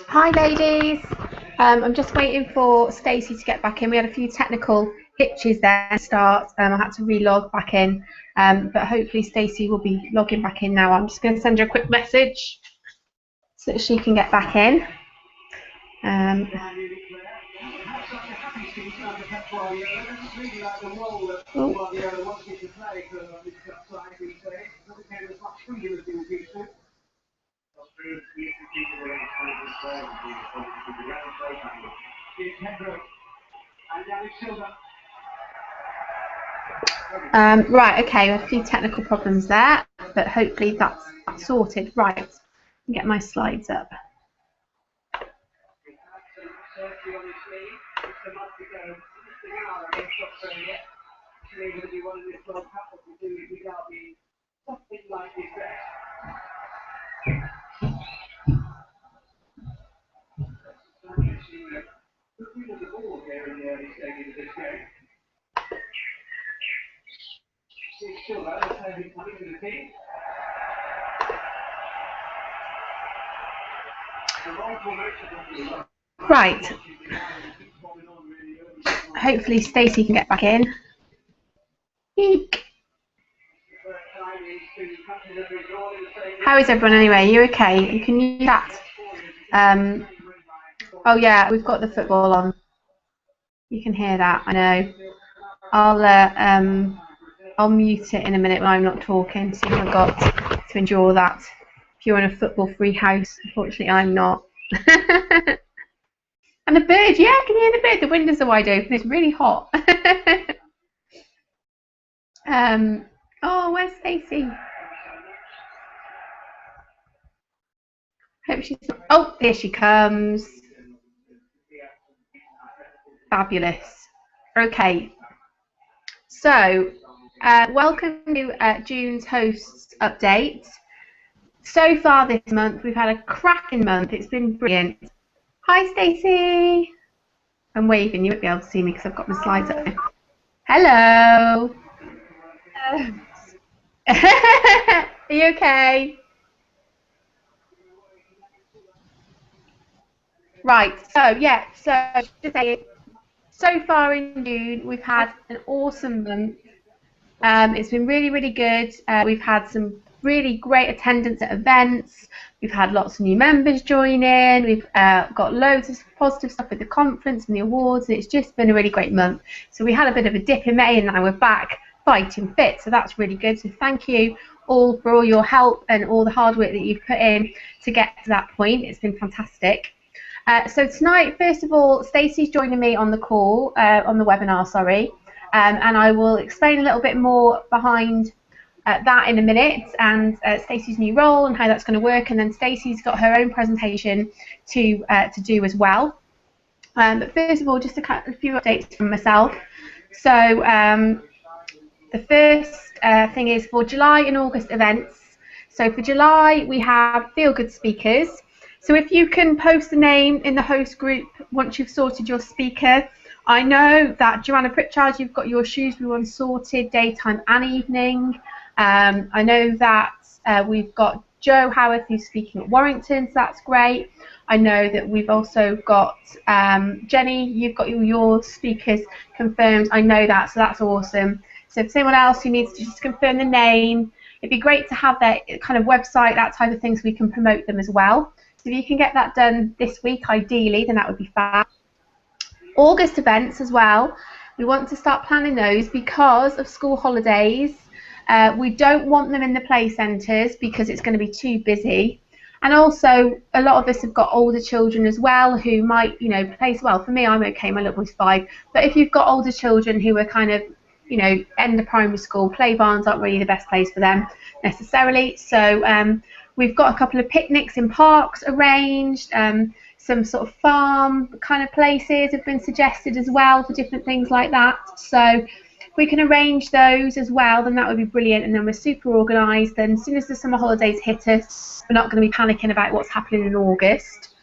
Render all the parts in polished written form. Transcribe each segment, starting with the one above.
Hi ladies, I'm just waiting for Stacey to get back in. We had a few technical hitches there to start. I had to re-log back in, but hopefully Stacey will be logging back in now. I'm just going to send her a quick message so that she can get back in. Right, okay, a few technical problems there, but hopefully that's sorted. Right, get my slides up. Right. Hopefully Stacey can get back in. Eek. How is everyone anyway? You okay? You can use that. Oh yeah, we've got the football on. You can hear that, I know. I'll mute it in a minute when I'm not talking, so you haven't got to endure that. If you're in a football-free house, unfortunately I'm not. And the bird, yeah, I can hear the bird. The windows are wide open. It's really hot. Oh, where's Stacey? Hope she's. Oh, there she comes. Fabulous. Okay. So, welcome to June's hosts update. So far this month, we've had a cracking month. It's been brilliant. Hi, Stacey. I'm waving. You won't be able to see me because I've got my slides up. Hello. Are you okay? Right. So yeah. So just say, so far in June, we've had an awesome month. It's been really, really good. We've had some really great attendance at events. We've had lots of new members join in. We've got loads of positive stuff with the conference and the awards. And it's just been a really great month. So we had a bit of a dip in May and now we're back fighting fit. So that's really good. So thank you all for all your help and all the hard work that you've put in to get to that point. It's been fantastic. So tonight, first of all, Stacey's joining me on the call, on the webinar, sorry. And I will explain a little bit more behind that in a minute, and Stacey's new role and how that's going to work, and then Stacey's got her own presentation to do as well. But first of all, just a few updates from myself. So the first thing is for July and August events. So for July, we have Feel Good speakers. So if you can post the name in the host group once you've sorted your speaker. I know that Joanna Pritchard, you've got your Shrewsbury one sorted, daytime and evening. I know that we've got Joe Howarth who's speaking at Warrington, so that's great. I know that we've also got Jenny, you've got your speakers confirmed. I know that, so that's awesome. So if there's anyone else who needs to just confirm the name, it'd be great to have their kind of website, that type of thing, so we can promote them as well. So if you can get that done this week, ideally, then that would be fab. August events as well, we want to start planning those because of school holidays. We don't want them in the play centres because it's going to be too busy, and also a lot of us have got older children as well who might, you know, play. Well, for me, I'm okay, my little boy's 5, but if you've got older children who are kind of, you know, end of primary school, play barns aren't really the best place for them necessarily. So we've got a couple of picnics in parks arranged. Some sort of farm kind of places have been suggested as well for different things like that. So if we can arrange those as well, then that would be brilliant. And then we're super organised. Then as soon as the summer holidays hit us, we're not going to be panicking about what's happening in August.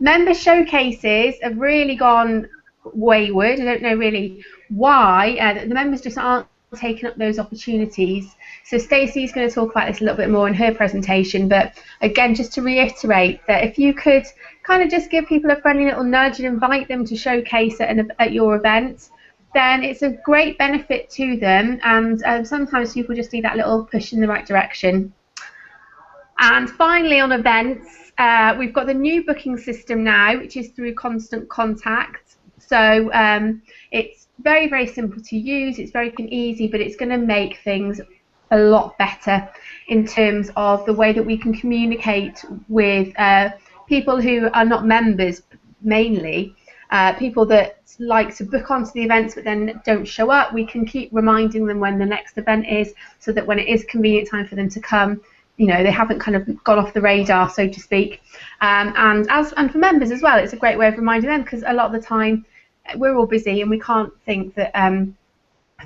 Member showcases have really gone wayward. I don't know really why. The members just aren't taking up those opportunities. So Stacey's going to talk about this a little bit more in her presentation, but again, just to reiterate that if you could kind of just give people a friendly little nudge and invite them to showcase at your event, then it's a great benefit to them, and sometimes people just need that little push in the right direction. And finally, on events, we've got the new booking system now, which is through Constant Contact. So it's very, very simple to use. It's very easy, but it's going to make things a lot better in terms of the way that we can communicate with people who are not members, mainly. People that like to book onto the events but then don't show up. We can keep reminding them when the next event is, so that when it is convenient time for them to come, you know, they haven't kind of gone off the radar, so to speak. And for members as well, it's a great way of reminding them, because a lot of the time we're all busy and we can't think that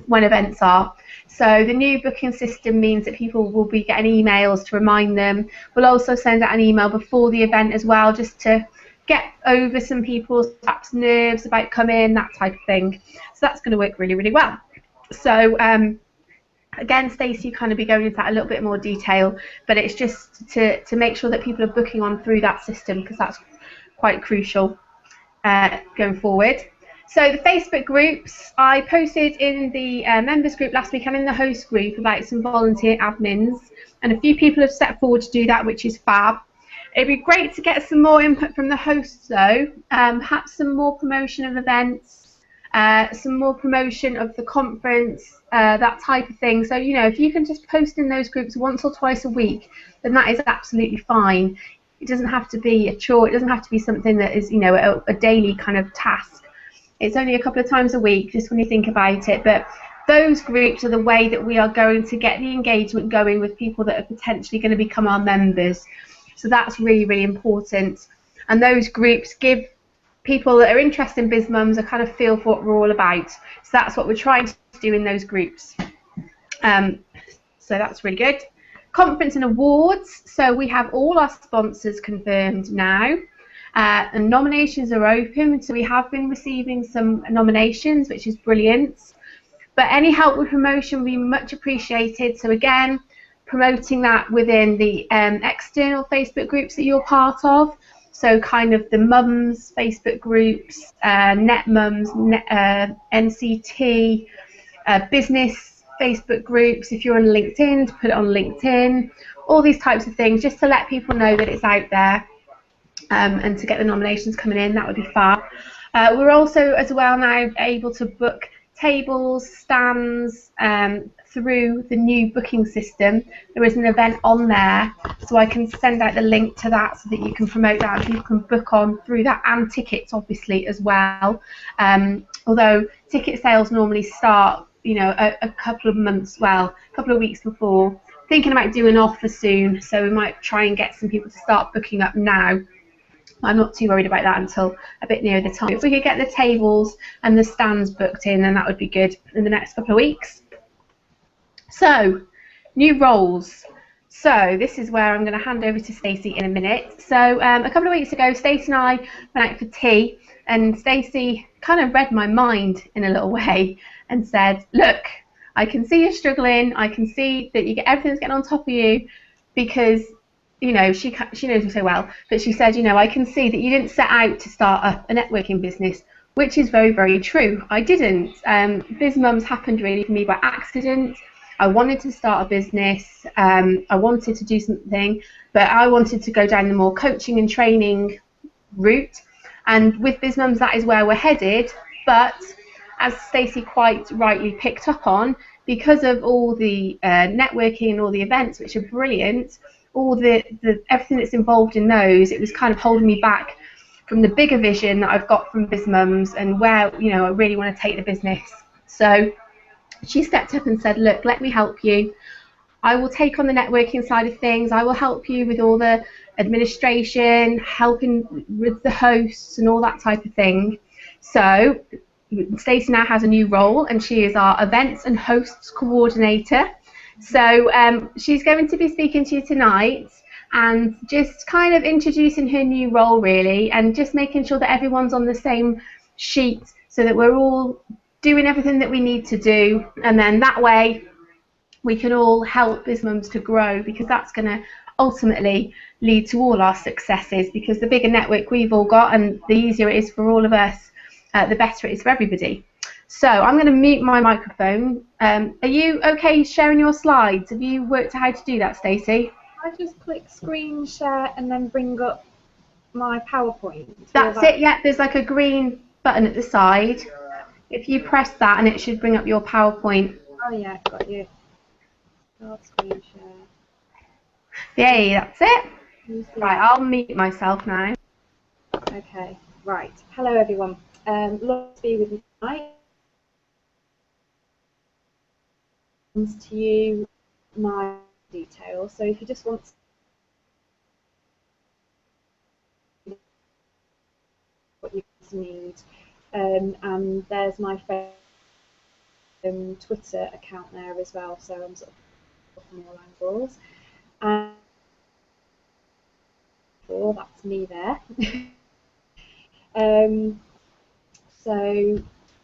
when events are. So the new booking system means that people will be getting emails to remind them. We'll also send out an email before the event as well, just to get over some people's perhaps nerves about coming, that type of thing. So that's going to work really, really well. So again, Stacey kind of be going into that a little bit more detail, but it's just to make sure that people are booking on through that system, because that's quite crucial going forward. So the Facebook groups, I posted in the members group last week and in the host group about some volunteer admins, and a few people have stepped forward to do that, which is fab. It'd be great to get some more input from the hosts though, perhaps some more promotion of events, some more promotion of the conference, that type of thing. So, you know, if you can just post in those groups once or twice a week, then that is absolutely fine. It doesn't have to be a chore, it doesn't have to be something that is, you know, a daily kind of task. It's only a couple of times a week, just when you think about it. But those groups are the way that we are going to get the engagement going with people that are potentially going to become our members. So that's really, really important. And those groups give people that are interested in BizMums a kind of feel for what we're all about. So that's what we're trying to do in those groups. So that's really good. Conference and awards. So we have all our sponsors confirmed now. And nominations are open. So we have been receiving some nominations, which is brilliant. But any help with promotion would be much appreciated. So again, promoting that within the external Facebook groups that you're part of. So kind of the mums Facebook groups, Net Mums, NCT, business Facebook groups. If you're on LinkedIn, to put it on LinkedIn, all these types of things, just to let people know that it's out there, and to get the nominations coming in. That would be fab. We're also as well now able to book tables, stands, through the new booking system. There is an event on there, so I can send out the link to that so that you can promote that and people can book on through that, and tickets obviously as well. Although ticket sales normally start, you know, a couple of months, well, a couple of weeks before. Thinking about doing an offer soon, so we might try and get some people to start booking up now. I'm not too worried about that until a bit nearer the time. If we could get the tables and the stands booked in, then that would be good in the next couple of weeks. So, new roles. So this is where I'm going to hand over to Stacey in a minute. So a couple of weeks ago, Stacey and I went out for tea, and Stacey kind of read my mind in a little way and said, look, I can see you're struggling. I can see that everything's getting on top of you, because, you know, she knows me so well. But she said, you know, I can see that you didn't set out to start a networking business, which is very, very true. I didn't. BizMums happened really for me by accident. I wanted to start a business, I wanted to do something, but I wanted to go down the more coaching and training route. And with BizMums, that is where we're headed. But as Stacey quite rightly picked up on, because of all the networking and all the events, which are brilliant, all the everything that's involved in those, it was kind of holding me back from the bigger vision that I've got from BizMums and where, you know, I really want to take the business. So she stepped up and said, look, let me help you. I will take on the networking side of things. I will help you with all the administration, helping with the hosts and all that type of thing. So Stacey now has a new role, and she is our events and hosts coordinator. So she's going to be speaking to you tonight and just kind of introducing her new role really, and just making sure that everyone's on the same sheet so that we're all doing everything that we need to do, and then that way we can all help BizMums to grow, because that's going to ultimately lead to all our successes, because the bigger network we've all got and the easier it is for all of us, the better it is for everybody. So I'm going to mute my microphone. Are you okay sharing your slides? Have you worked out how to do that, Stacey? I just click screen share and then bring up my PowerPoint. That's it, yeah. There's like a green button at the side. If you press that, and it should bring up your PowerPoint. Oh yeah, got you. Start screen share. Yay, that's it. Right, I'll mute myself now. Okay, right. Hello everyone. Lovely to be with you tonight. To you my details. So if you just want what you need, and there's my Twitter account there as well. So I'm sort of from all angles. And that's me there. So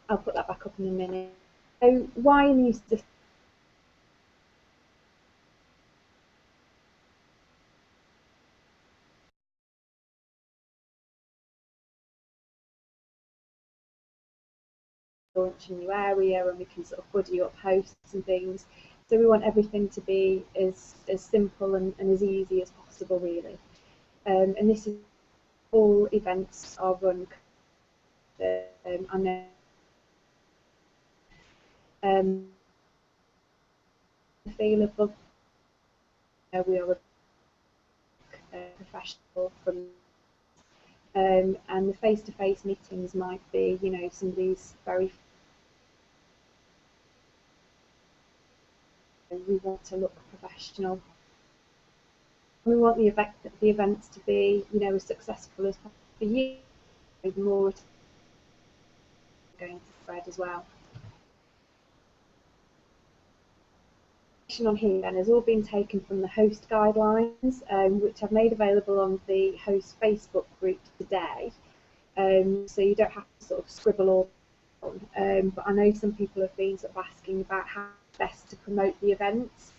I'll put that back up in a minute. So why use this? Launch a new area, and we can sort of buddy up hosts and things. So we want everything to be as simple and as easy as possible, really. And this is all events are run. I know feel above. We are a professional from. And the face-to-face meetings might be, you know, somebody's very. We want to look professional. We want the events to be, you know, as successful as possible for you. The more it's going to spread as well. On here then has all been taken from the host guidelines, which I've made available on the host Facebook group today. So you don't have to sort of scribble all on. But I know some people have been sort of asking about how best to promote the events.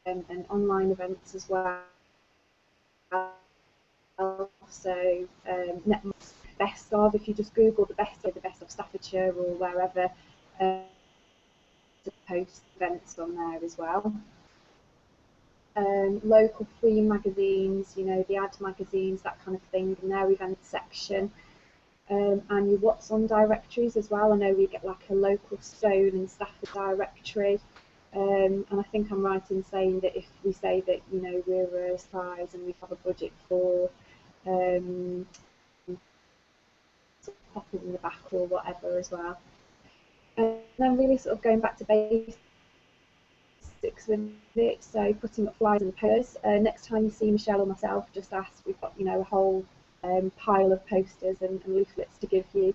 And online events as well. So best of, if you just Google the best of Staffordshire or wherever, to post events on there as well. Local free magazines, you know, the ad magazines, that kind of thing, in their event section. And your what's on directories as well. I know we get like a local Stone and Stafford directory. And I think I'm right in saying that if we say that, you know, we're a size and we have a budget for popping in the back or whatever as well. And then really sort of going back to basics with it, so putting up flyers and posters. Next time you see Michelle or myself, just ask. We've got, you know, a whole pile of posters and leaflets to give you.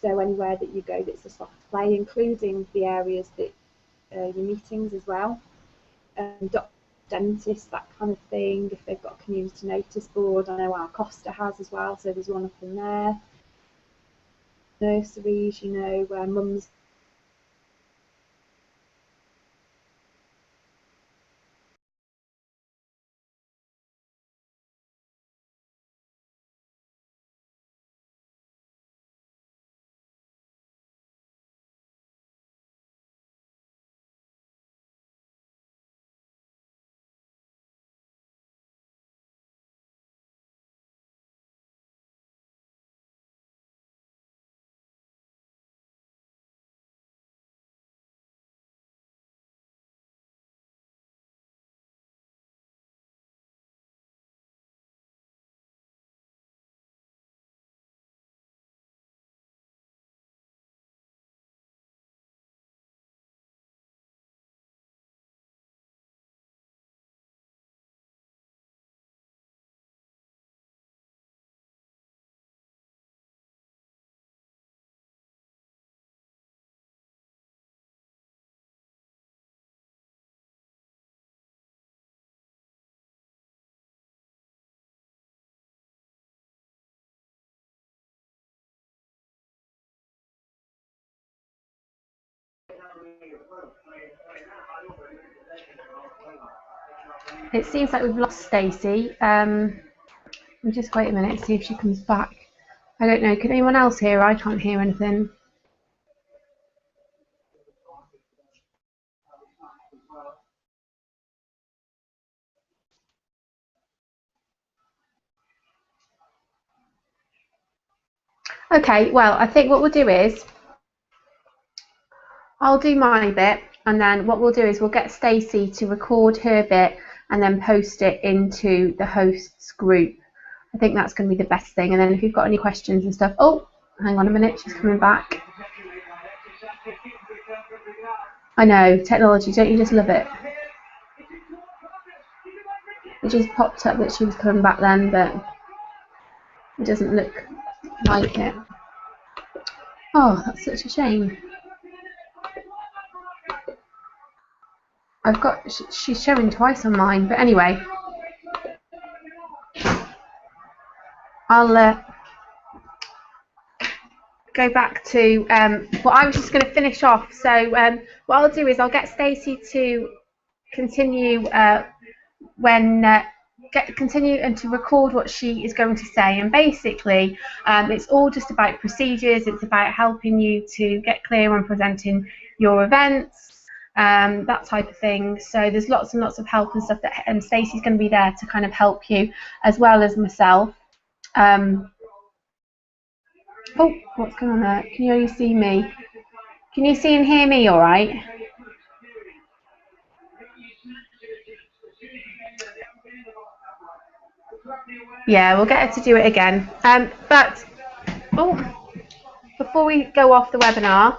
So anywhere that you go that's a soft play, including the areas that your meetings as well. Dentists, that kind of thing, if they've got a community notice board. I know our Costa has as well, so there's one up in there. Nurseries, you know, where mums It seems like we've lost Stacey. We'll just wait a minute and see if she comes back. I don't know. Can anyone else hear her? I can't hear anything. Okay, well, I think what we'll do is I'll do my bit, and then what we'll do is we'll get Stacey to record her bit and then post it into the hosts group. I think that's going to be the best thing. And then if you've got any questions and stuff, oh, hang on a minute, she's coming back. I know, technology, don't you just love it? It just popped up that she was coming back then, but it doesn't look like it. Oh, that's such a shame. I've got, she's showing twice on mine, but anyway. I'll go back to well, I was just going to finish off. So what I'll do is I'll get Stacey to continue continue and to record what she is going to say, and basically it's all just about procedures. It's about helping you to get clear on presenting your events, that type of thing. So there's lots and lots of help and stuff that Stacey's going to be there to kind of help you, as well as myself. Oh, what's going on there? Can you only see me? Can you see and hear me all right? Yeah, we'll get her to do it again. But before we go off the webinar,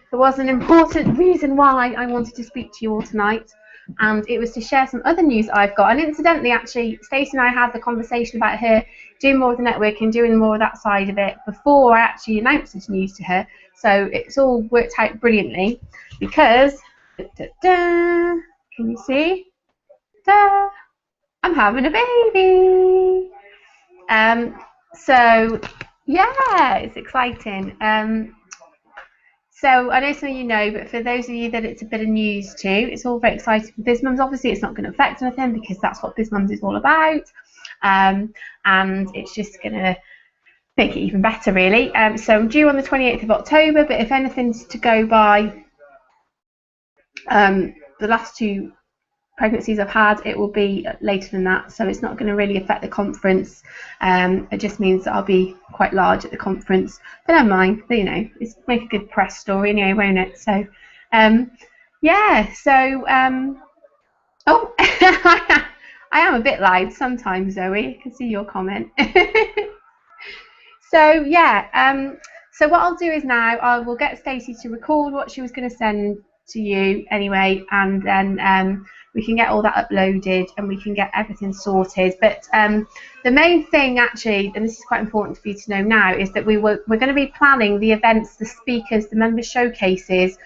there was an important reason why I wanted to speak to you all tonight, and it was to share some other news I've got. And incidentally, actually, Stacey and I had the conversation about her doing more of the networking, doing more of that side of it before I actually announced this news to her. So it's all worked out brilliantly because, can you see? I'm having a baby. So yeah, it's exciting. So I know some of you know, but for those of you that it's a bit of news too, it's all very exciting for BizMums. Obviously, it's not going to affect anything because that's what BizMums is all about, and it's just going to make it even better, really. So I'm due on the 28th of October, but if anything's to go by, the last 2 pregnancies I've had, it will be later than that, so it's not going to really affect the conference. It just means that I'll be quite large at the conference, but never mind. But, you know, it's make a good press story anyway, won't it? So yeah, so oh I am a bit loud sometimes, Zoe. I can see your comment. So yeah, so what I'll do is now I will get Stacey to record what she was going to send to you anyway, and then we can get all that uploaded and we can get everything sorted. But the main thing actually, and this is quite important for you to know now, is that we're going to be planning the events, the speakers, the member showcases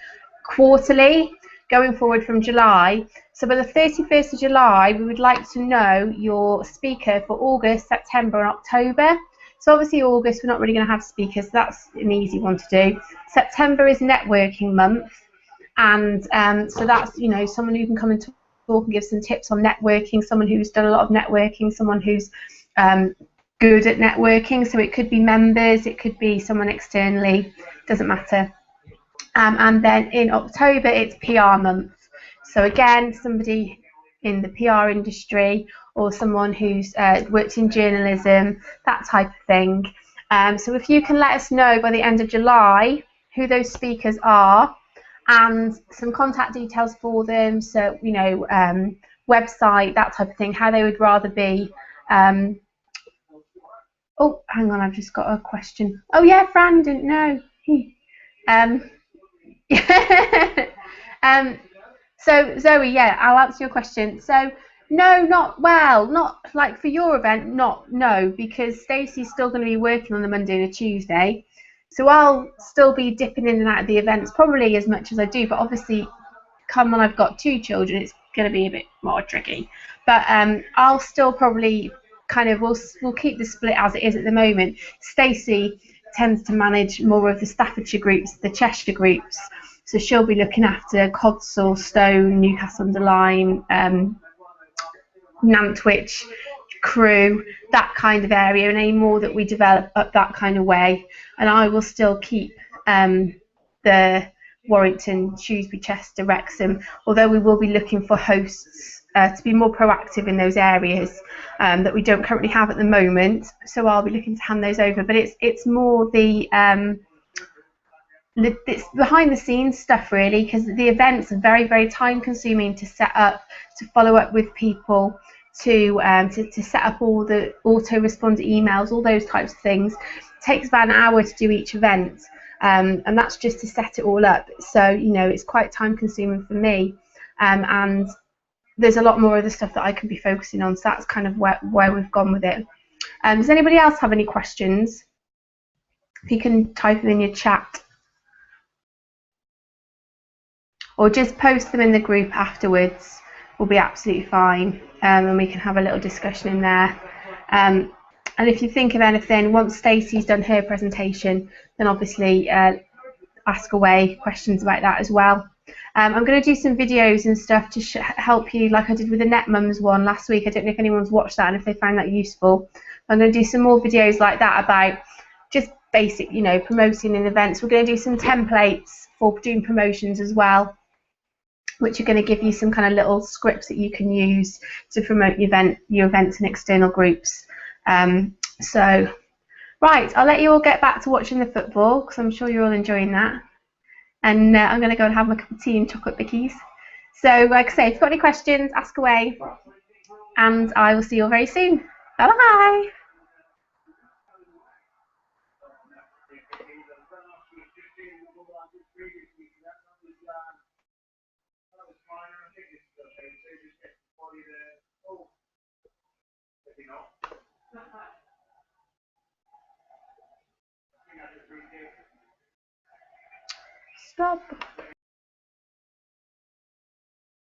quarterly going forward from July. So by the 31st of July, we would like to know your speaker for August, September and October. So obviously August, we're not really going to have speakers. So that's an easy one to do. September is networking month. And so that's, you know, someone who can come and talk and give some tips on networking, someone who's done a lot of networking, someone who's good at networking. So it could be members, it could be someone externally, doesn't matter. And then in October, it's PR month. So again, somebody in the PR industry or someone who's worked in journalism, that type of thing. So if you can let us know by the end of July who those speakers are, and some contact details for them, so, you know, website, that type of thing, how they would rather be. Oh, hang on, I've just got a question. Oh yeah, Fran didn't know. So Zoe, yeah, I'll answer your question. So no, not like for your event, no, because Stacey's still going to be working on the Monday and a Tuesday. So I'll still be dipping in and out of the events probably as much as I do, but obviously come when I've got 2 children, it's going to be a bit more tricky. But I'll still probably kind of, we'll keep the split as it is at the moment. Stacey tends to manage more of the Staffordshire groups, the Cheshire groups, So she'll be looking after Codsall, Stone, Newcastle under Lyme, Nantwich, Crewe, that kind of area, and any more that we develop up that kind of way. And I will still keep the Warrington, Shrewsbury, Chester, Wrexham, although we will be looking for hosts to be more proactive in those areas that we don't currently have at the moment. So I'll be looking to hand those over, but it's more it's behind the scenes stuff really, because the events are very, very time consuming to set up, to follow up with people, to set up all the autoresponder emails, all those types of things. It takes about an hour to do each event, and that's just to set it all up. So it's quite time consuming for me, and there's a lot more of the stuff that I can be focusing on. So that's kind of where we've gone with it. Does anybody else have any questions? If you can type them in your chat, or just post them in the group afterwards, will be absolutely fine, and we can have a little discussion in there. And if you think of anything, once Stacey's done her presentation, then obviously ask away questions about that as well. I'm going to do some videos and stuff to help you, like I did with the BizMums one last week. I don't know if anyone's watched that and if they found that useful. I'm going to do some more videos like that about just basic, promoting in events. We're going to do some templates for doing promotions as well, which are going to give you some kind of little scripts that you can use to promote your events in external groups. So, right, I'll let you all get back to watching the football, because I'm sure you're all enjoying that. And I'm going to go and have my cup of tea and chocolate bickies. So, like I say, if you've got any questions, ask away. And I will see you all very soon. Bye-bye. Stop.